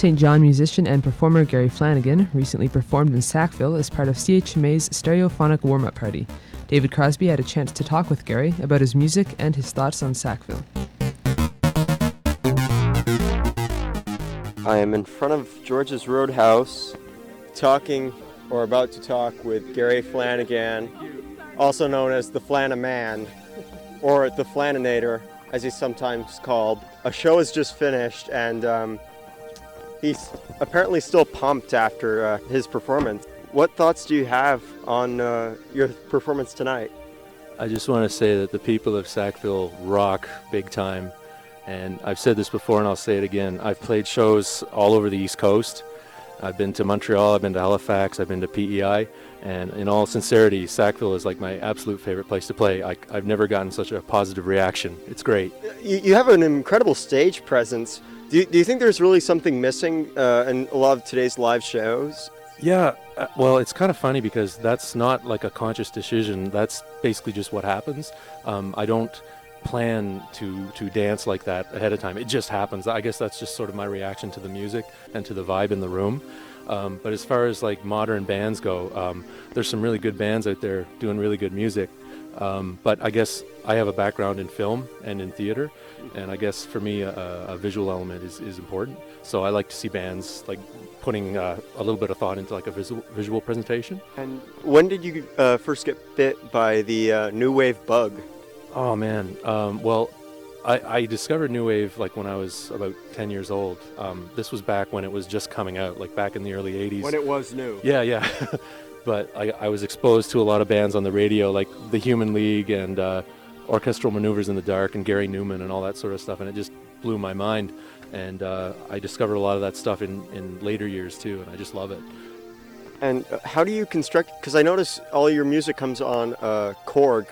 St. John musician and performer Gary Flanagan recently performed in Sackville as part of CHMA's Stereophonic Warm-Up Party. David Crosby had a chance to talk with Gary about his music and his thoughts on Sackville. I am in front of George's Roadhouse talking, or about to talk, with Gary Flanagan, also known as the Flanaman, or the Flaninator, as he's sometimes called. A show is just finished, and he's apparently still pumped after his performance. What thoughts do you have on your performance tonight? I just want to say that the people of Sackville rock big time. And I've said this before and I'll say it again. I've played shows all over the East Coast. I've been to Montreal, I've been to Halifax, I've been to PEI. And in all sincerity, Sackville is like my absolute favorite place to play. I've never gotten such a positive reaction. It's great. You have an incredible stage presence. Do you think there's really something missing in a lot of today's live shows? Yeah, well, it's kind of funny because that's not like a conscious decision. That's basically just what happens. I don't plan to dance like that ahead of time. It just happens. I guess that's just sort of my reaction to the music and to the vibe in the room. But as far as like modern bands go, there's some really good bands out there doing really good music. But I guess I have a background in film and in theater, and I guess for me a visual element is important. So I like to see bands like putting a little bit of thought into like a visual presentation. And when did you first get bit by the new wave bug? Oh man, well, I discovered new wave like when I was about 10 years old. This was back when it was just coming out, like back in the early 80s. When it was new. Yeah. But I was exposed to a lot of bands on the radio, like the Human League and Orchestral Maneuvers in the Dark and Gary Newman and all that sort of stuff, and it just blew my mind. And I discovered a lot of that stuff in later years too, and I just love it. And how do you construct, because I notice all your music comes on Korg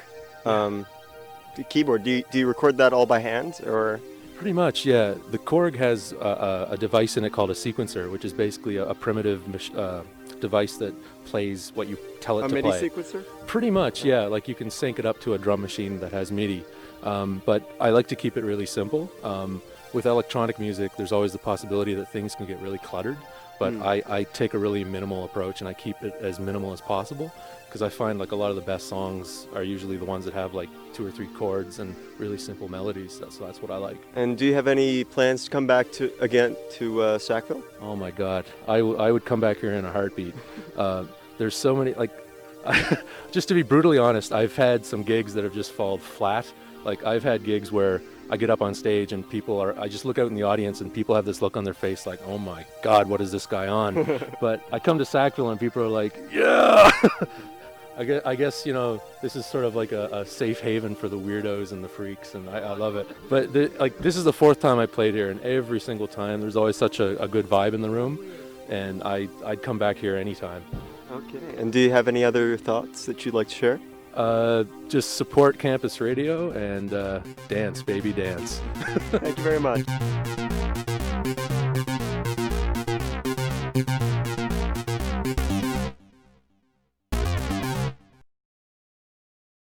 keyboard. Do you record that all by hand, or? Pretty much, yeah. The Korg has a device in it called a sequencer, which is basically a primitive device that plays what you tell it to play. A MIDI sequencer? Pretty much, yeah. Like you can sync it up to a drum machine that has MIDI. But I like to keep it really simple. With electronic music, there's always the possibility that things can get really cluttered. But I take a really minimal approach, and I keep it as minimal as possible, because I find like a lot of the best songs are usually the ones that have like 2 or 3 chords and really simple melodies. So that's what I like. And do you have any plans to come back to Sackville? Oh my God, I would come back here in a heartbeat. There's so many, like, just to be brutally honest, I've had some gigs that have just fallen flat. Like I've had gigs where I get up on stage and I just look out in the audience and people have this look on their face like, oh my God, what is this guy on? But I come to Sackville and people are like, yeah! I guess, you know, this is sort of like a safe haven for the weirdos and the freaks, and I love it. But this is the 4th time I played here, and every single time there's always such a good vibe in the room, and I'd come back here anytime. Okay. And do you have any other thoughts that you'd like to share? Just support campus radio and dance, baby, dance. Thank you very much.